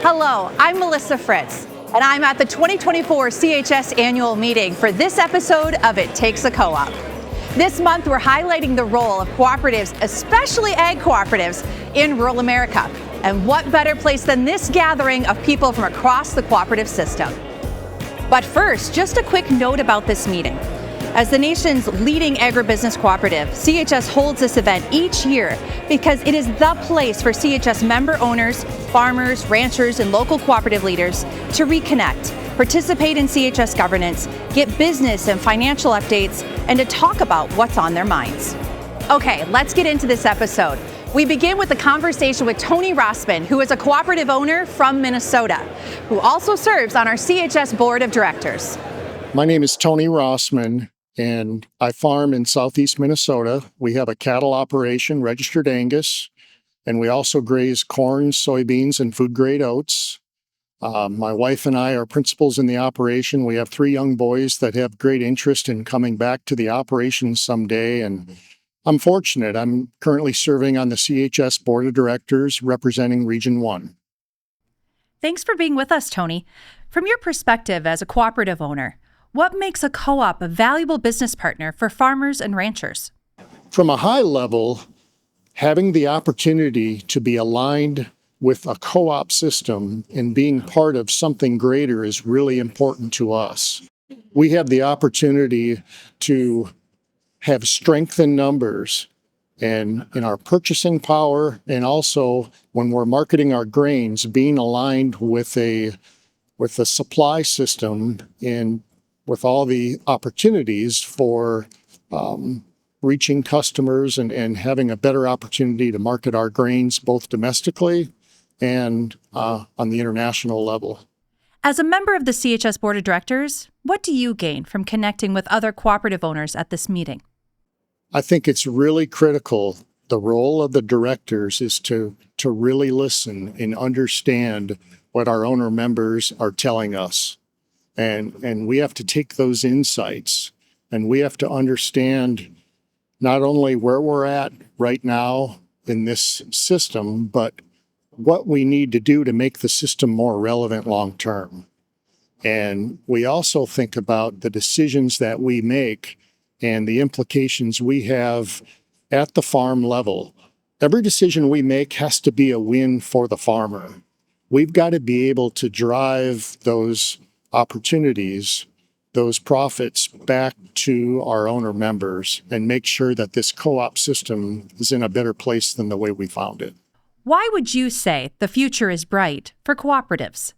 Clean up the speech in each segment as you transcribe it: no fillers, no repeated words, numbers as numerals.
Hello, I'm Melissa Fritz, and I'm at the 2024 CHS annual meeting for this episode of It Takes a Co-op. This month, we're highlighting the role of cooperatives, especially ag cooperatives, in rural America. And what better place than this gathering of people from across the cooperative system? But first, just a quick note about this meeting. As the nation's leading agribusiness cooperative, CHS holds this event each year because it is the place for CHS member owners, farmers, ranchers, and local cooperative leaders to reconnect, participate in CHS governance, get business and financial updates, and to talk about what's on their minds. Okay, let's get into this episode. We begin with a conversation with Tony Rossman, who is a cooperative owner from Minnesota, who also serves on our CHS board of directors. My name is Tony Rossman, and I farm in southeast Minnesota. We have a cattle operation, registered Angus, and we also graze corn, soybeans, and food-grade oats. My wife and I are principals in the operation. We have 3 young boys that have great interest in coming back to the operation someday, and I'm fortunate. I'm currently serving on the CHS Board of Directors representing Region 1. Thanks for being with us, Tony. From your perspective as a cooperative owner, what makes a co-op a valuable business partner for farmers and ranchers? From a high level, having the opportunity to be aligned with a co-op system and being part of something greater is really important to us. We have the opportunity to have strength in numbers and in our purchasing power, and also when we're marketing our grains, being aligned with a supply system and with all the opportunities for reaching customers and having a better opportunity to market our grains both domestically and on the international level. As a member of the CHS Board of Directors, what do you gain from connecting with other cooperative owners at this meeting? I think it's really critical. The role of the directors is to really listen and understand what our owner members are telling us. And we have to take those insights, and we have to understand not only where we're at right now in this system, but what we need to do to make the system more relevant long term. And we also think about the decisions that we make and the implications we have at the farm level. Every decision we make has to be a win for the farmer. We've got to be able to drive those opportunities, those profits back to our owner members and make sure that this co-op system is in a better place than the way we found it. Why would you say the future is bright for cooperatives?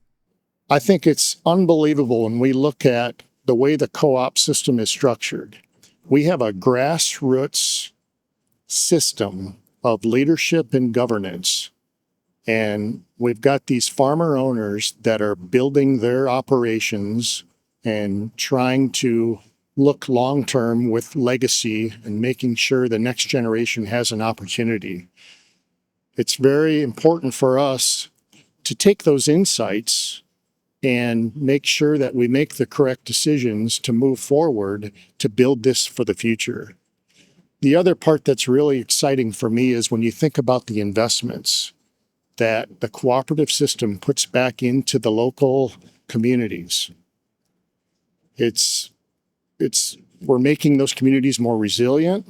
I think it's unbelievable when we look at the way the co-op system is structured. We have a grassroots system of leadership and governance. And we've got these farmer owners that are building their operations and trying to look long-term with legacy and making sure the next generation has an opportunity. It's very important for us to take those insights and make sure that we make the correct decisions to move forward to build this for the future. The other part that's really exciting for me is when you think about the investments that the cooperative system puts back into the local communities. We're making those communities more resilient.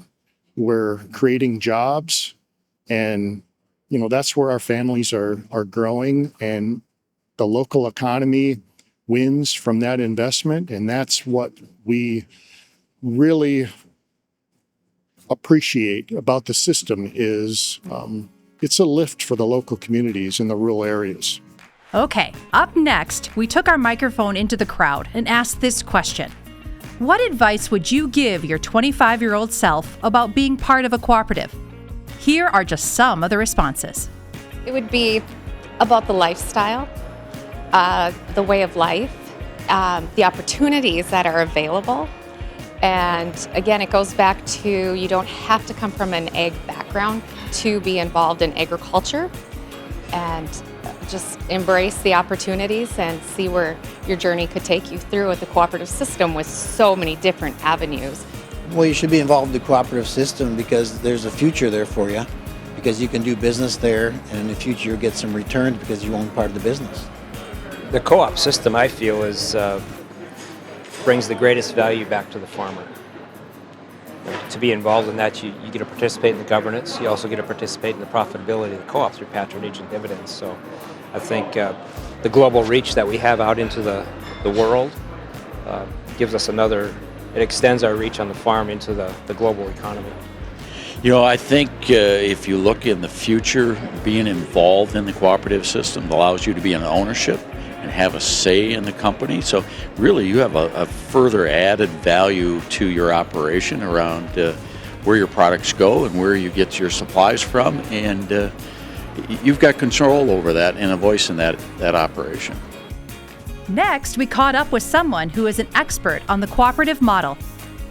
We're creating jobs, and that's where our families are growing, and the local economy wins from that investment, and that's what we really appreciate about the system is it's a lift for the local communities in the rural areas. Okay, up next, we took our microphone into the crowd and asked this question. What advice would you give your 25-year-old self about being part of a cooperative? Here are just some of the responses. It would be about the lifestyle, the way of life, the opportunities that are available. And again, it goes back to you don't have to come from an ag background to be involved in agriculture, and just embrace the opportunities and see where your journey could take you through with the cooperative system with so many different avenues. Well, you should be involved in the cooperative system because there's a future there for you. because you can do business there, and in the future you'll get some returns because you own part of the business. The co-op system, I feel, brings the greatest value back to the farmer. To be involved in that, you get to participate in the governance. You also get to participate in the profitability of the co-op through patronage and dividends. So I think the global reach that we have out into the world gives us it extends our reach on the farm into the global economy. I think if you look in the future, being involved in the cooperative system allows you to be in ownership and have a say in the company. So really you have a further added value to your operation around where your products go and where you get your supplies from, and you've got control over that and a voice in that operation. Next, we caught up with someone who is an expert on the cooperative model.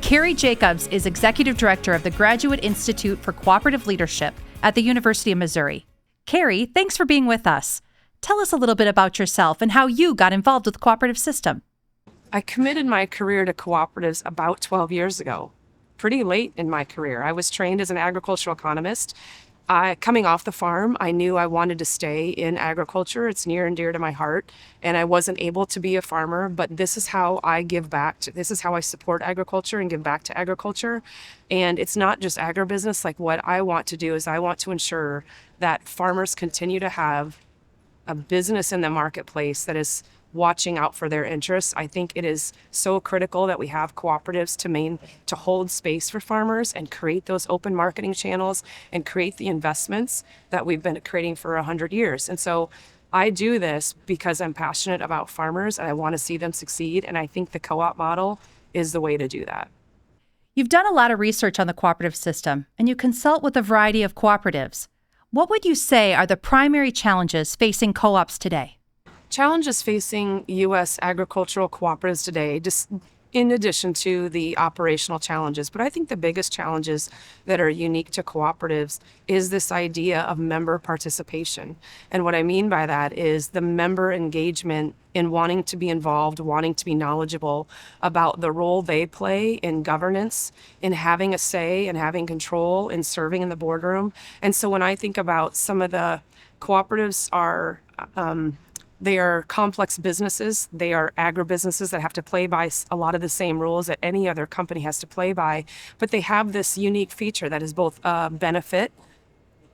Carrie Jacobs is Executive Director of the Graduate Institute for Cooperative Leadership at the University of Missouri. Carrie, thanks for being with us. Tell us a little bit about yourself and how you got involved with the cooperative system. I committed my career to cooperatives about 12 years ago, pretty late in my career. I was trained as an agricultural economist. Coming off the farm, I knew I wanted to stay in agriculture. It's near and dear to my heart, and I wasn't able to be a farmer, but this is how I give back. This is how I support agriculture and give back to agriculture. And it's not just agribusiness. Like, what I want to do is I want to ensure that farmers continue to have a business in the marketplace that is watching out for their interests. I think it is so critical that we have cooperatives to hold space for farmers and create those open marketing channels and create the investments that we've been creating for 100 years. And so I do this because I'm passionate about farmers and I want to see them succeed. And I think the co-op model is the way to do that. You've done a lot of research on the cooperative system, and you consult with a variety of cooperatives. What would you say are the primary challenges facing co-ops today? Challenges facing U.S. agricultural cooperatives today, just in addition to the operational challenges. But I think the biggest challenges that are unique to cooperatives is this idea of member participation. And what I mean by that is the member engagement in wanting to be involved, wanting to be knowledgeable about the role they play in governance, in having a say and having control, in serving in the boardroom. And so when I think about some of the cooperatives they are complex businesses. They are agribusinesses that have to play by a lot of the same rules that any other company has to play by. But they have this unique feature that is both a benefit,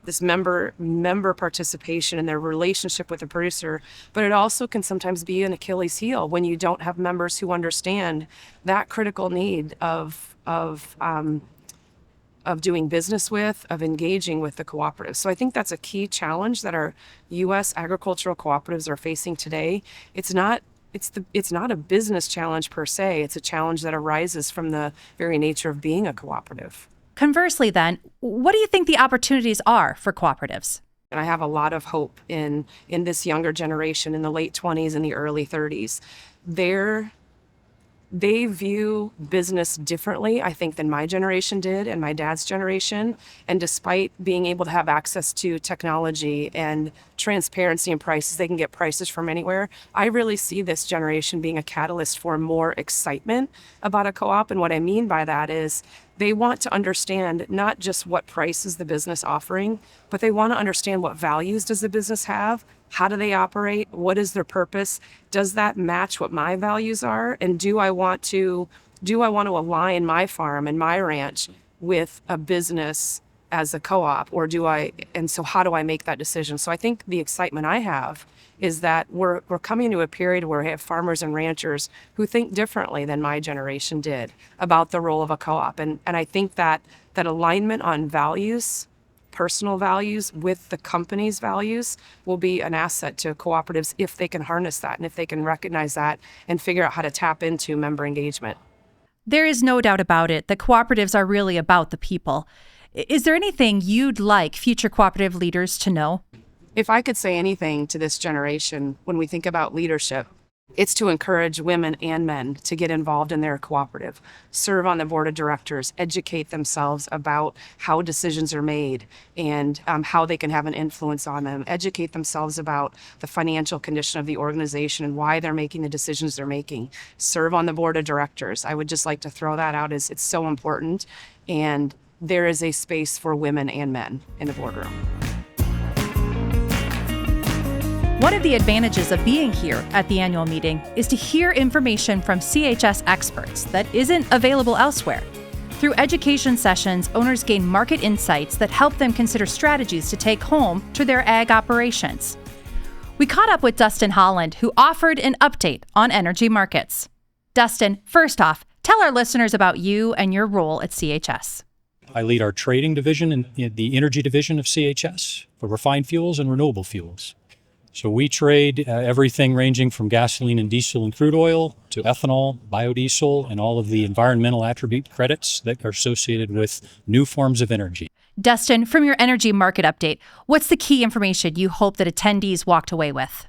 this member participation in their relationship with the producer, but it also can sometimes be an Achilles heel when you don't have members who understand that critical need of doing business with, of engaging with the cooperatives. So I think that's a key challenge that our U.S. agricultural cooperatives are facing today. It's not a business challenge per se. It's a challenge that arises from the very nature of being a cooperative. Conversely, then, what do you think the opportunities are for cooperatives? And I have a lot of hope in this younger generation in the late 20s and the early 30s. They view business differently, I think, than my generation did and my dad's generation. And despite being able to have access to technology and transparency in prices, they can get prices from anywhere. I really see this generation being a catalyst for more excitement about a co-op. And what I mean by that is they want to understand not just what price is the business offering, but they want to understand what values does the business have. How do they operate? What is their purpose? Does that match what my values are? And do I want to align my farm and my ranch with a business as a co-op, or and so how do I make that decision? So I think the excitement I have is that we're coming to a period where we have farmers and ranchers who think differently than my generation did about the role of a co-op. And I think that alignment on values, personal values with the company's values, will be an asset to cooperatives if they can harness that and if they can recognize that and figure out how to tap into member engagement. There is no doubt about it that cooperatives are really about the people. Is there anything you'd like future cooperative leaders to know? If I could say anything to this generation when we think about leadership, it's to encourage women and men to get involved in their cooperative, serve on the board of directors, educate themselves about how decisions are made and how they can have an influence on them, educate themselves about the financial condition of the organization and why they're making the decisions they're making, serve on the board of directors. I would just like to throw that out as it's so important. And there is a space for women and men in the boardroom. One of the advantages of being here at the annual meeting is to hear information from CHS experts that isn't available elsewhere. Through education sessions, owners gain market insights that help them consider strategies to take home to their ag operations. We caught up with Dustin Holland, who offered an update on energy markets. Dustin, first off, tell our listeners about you and your role at CHS. I lead our trading division and the energy division of CHS for refined fuels and renewable fuels. So we trade everything ranging from gasoline and diesel and crude oil to ethanol, biodiesel, and all of the environmental attribute credits that are associated with new forms of energy. Dustin, from your energy market update, what's the key information you hope that attendees walked away with?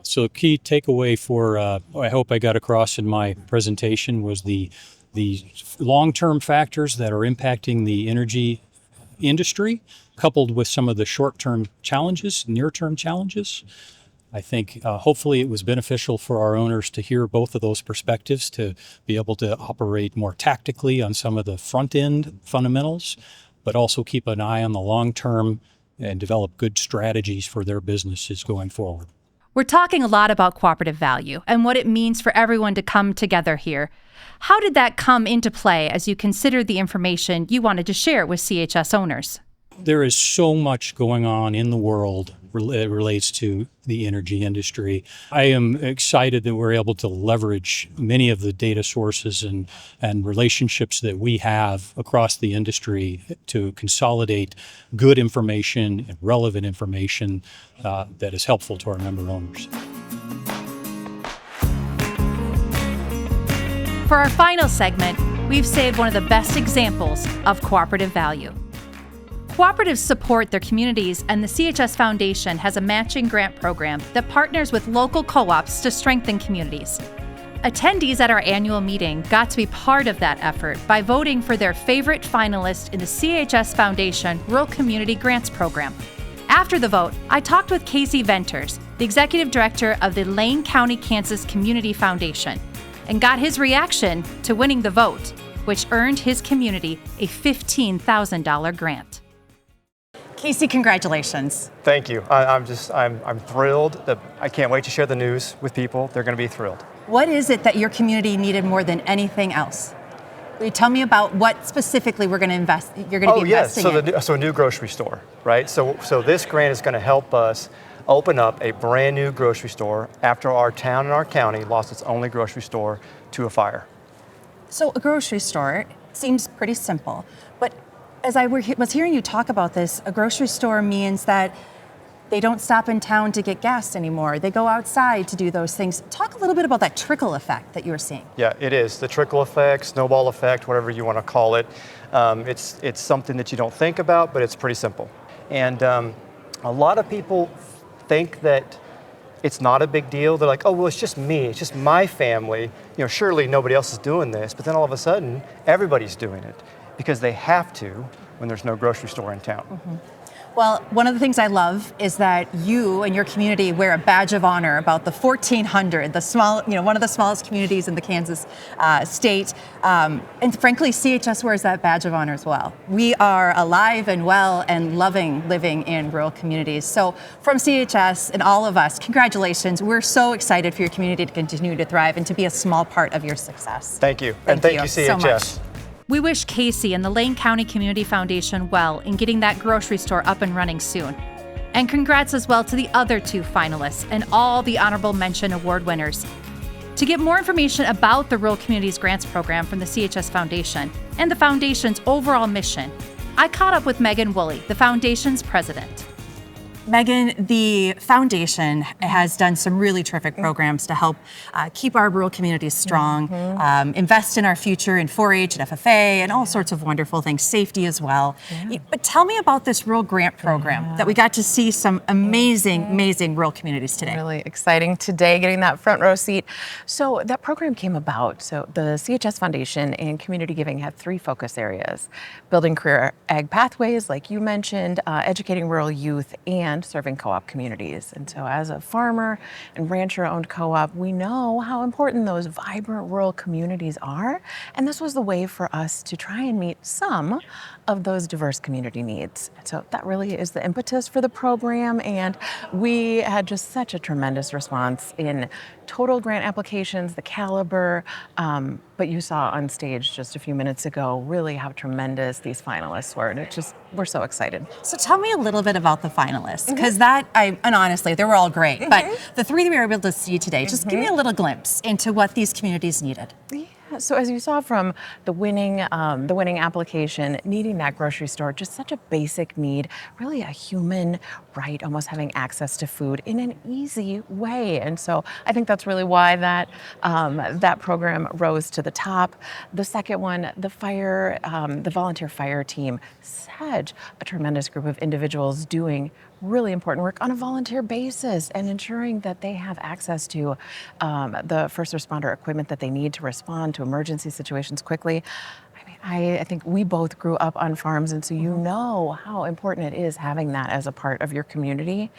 So a key takeaway for, I hope I got across in my presentation was the long-term factors that are impacting the energy industry, coupled with some of the short-term challenges, near-term challenges. I think hopefully it was beneficial for our owners to hear both of those perspectives, to be able to operate more tactically on some of the front-end fundamentals, but also keep an eye on the long-term and develop good strategies for their businesses going forward. We're talking a lot about cooperative value and what it means for everyone to come together here. How did that come into play as you considered the information you wanted to share with CHS owners? There is so much going on in the world that relates to the energy industry. I am excited that we're able to leverage many of the data sources and relationships that we have across the industry to consolidate good information and relevant information that is helpful to our member owners. For our final segment, we've saved one of the best examples of cooperative value. Cooperatives support their communities, and the CHS Foundation has a matching grant program that partners with local co-ops to strengthen communities. Attendees at our annual meeting got to be part of that effort by voting for their favorite finalist in the CHS Foundation Rural Community Grants Program. After the vote, I talked with Casey Venters, the executive director of the Lane County, Kansas Community Foundation, and got his reaction to winning the vote, which earned his community a $15,000 grant. Casey, congratulations. Thank you. I'm thrilled. I can't wait to share the news with people. They're going to be thrilled. What is it that your community needed more than anything else? Will you tell me about what specifically you're going to be investing in? So a new grocery store, right? So this grant is going to help us open up a brand new grocery store after our town and our county lost its only grocery store to a fire. So a grocery store seems pretty simple, but as I was hearing you talk about this, a grocery store means that they don't stop in town to get gas anymore. They go outside to do those things. Talk a little bit about that trickle effect that you were seeing. Yeah, it is. The trickle effect, snowball effect, whatever you want to call it. It's something that you don't think about, but it's pretty simple. And a lot of people think that it's not a big deal. They're like, oh, well, it's just me. It's just my family. Surely nobody else is doing this. But then all of a sudden, everybody's doing it because they have to when there's no grocery store in town. Mm-hmm. Well, one of the things I love is that you and your community wear a badge of honor about the 1,400, one of the smallest communities in the Kansas state. And frankly, CHS wears that badge of honor as well. We are alive and well and loving living in rural communities. So from CHS and all of us, congratulations. We're so excited for your community to continue to thrive and to be a small part of your success. Thank you. And thank you, CHS. So much. We wish Casey and the Lane County Community Foundation well in getting that grocery store up and running soon. And congrats as well to the other two finalists and all the honorable mention award winners. To get more information about the Rural Communities Grants Program from the CHS Foundation and the Foundation's overall mission, I caught up with Megan Woolley, the Foundation's president. Megan, the Foundation has done some really terrific programs to help keep our rural communities strong, invest in our future in 4-H and FFA and all sorts of wonderful things, safety as well. Yeah. But tell me about this rural grant program that we got to see some amazing rural communities today. Really exciting today, getting that front row seat. So that program came about. So the CHS Foundation and community giving had 3 focus areas: building career ag pathways, like you mentioned, educating rural youth, and and serving co-op communities. And so as a farmer and rancher-owned co-op, we know how important those vibrant rural communities are. And this was the way for us to try and meet some of those diverse community needs. So that really is the impetus for the program. And we had just such a tremendous response in total grant applications, the caliber, but you saw on stage just a few minutes ago really how tremendous these finalists were. And we're so excited. So tell me a little bit about the finalists, because and honestly, they were all great, but the three that we were able to see today, just give me a little glimpse into what these communities needed. So as you saw from the winning application, needing that grocery store, just such a basic need, really a human right, almost having access to food in an easy way. And so I think that's really why that program rose to the top. The second one, the volunteer fire team, such a tremendous group of individuals doing really important work on a volunteer basis and ensuring that they have access to the first responder equipment that they need to respond to emergency situations quickly. I think we both grew up on farms, and so you know how important it is having that as a part of your community.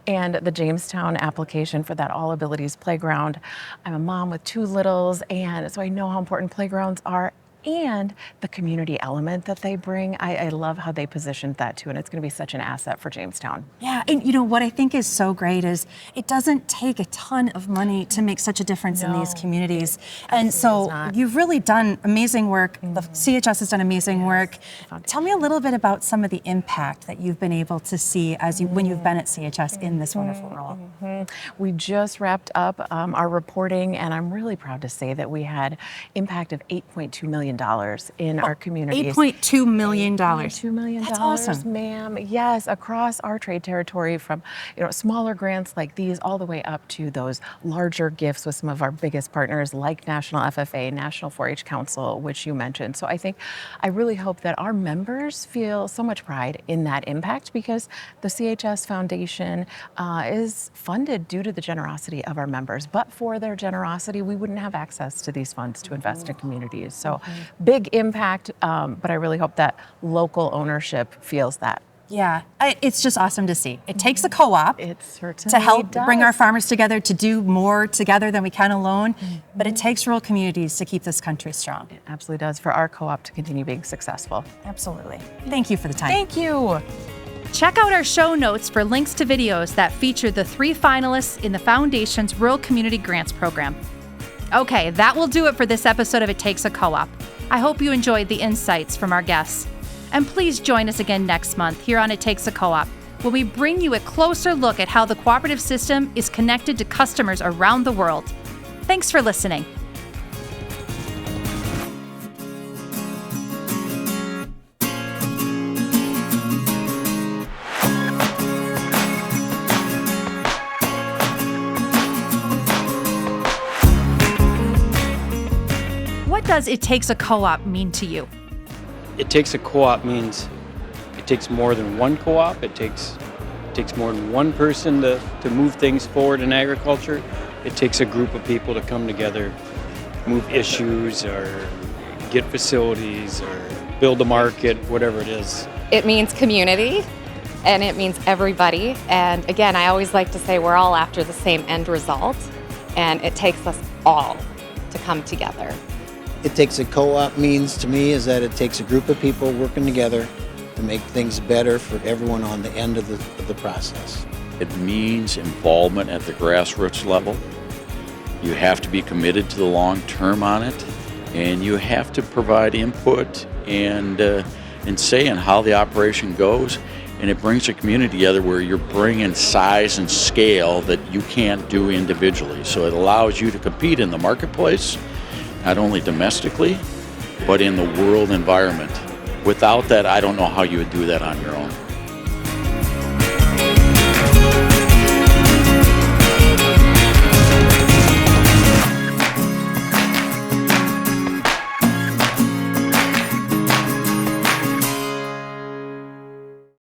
And the Jamestown application for that All Abilities Playground, I'm a mom with 2 littles, and so I know how important playgrounds are. And the community element that they bring, I love how they positioned that too, and it's going to be such an asset for Jamestown. Yeah, and what I think is so great is it doesn't take a ton of money to make such a difference in these communities. And so you've really done amazing work. The CHS has done amazing work. Tell me a little bit about some of the impact that you've been able to see when you've been at CHS in this wonderful role. We just wrapped up our reporting, and I'm really proud to say that we had impact of $8.2 million in our communities. $8.2 million. $8.2 million. That's awesome, ma'am. Yes, across our trade territory, from smaller grants like these all the way up to those larger gifts with some of our biggest partners like National FFA, National 4-H Council, which you mentioned. So I really hope that our members feel so much pride in that impact, because the CHS Foundation is funded due to the generosity of our members. But for their generosity, we wouldn't have access to these funds to invest in communities. So big impact, but I really hope that local ownership feels that. Yeah, it's just awesome to see. It takes a co-op to help bring our farmers together to do more together than we can alone, but it takes rural communities to keep this country strong. It absolutely does, for our co-op to continue being successful. Absolutely. Thank you for the time. Thank you. Check out our show notes for links to videos that feature the 3 finalists in the Foundation's Rural Community Grants Program. Okay, that will do it for this episode of It Takes a Co-op. I hope you enjoyed the insights from our guests. And please join us again next month here on It Takes a Co-op, when we bring you a closer look at how the cooperative system is connected to customers around the world. Thanks for listening. What does It Takes a Co-op mean to you? It Takes a Co-op means it takes more than one co-op. It takes more than one person to move things forward in agriculture. It takes a group of people to come together, move issues or get facilities or build a market, whatever it is. It means community, and it means everybody. And again, I always like to say we're all after the same end result, and it takes us all to come together. It Takes a Co-op means to me is that it takes a group of people working together to make things better for everyone on the end of the process. It means involvement at the grassroots level. You have to be committed to the long term on it, and you have to provide input and say in how the operation goes. And it brings a community together where you're bringing size and scale that you can't do individually. So it allows you to compete in the marketplace, not only domestically, but in the world environment. Without that, I don't know how you would do that on your own.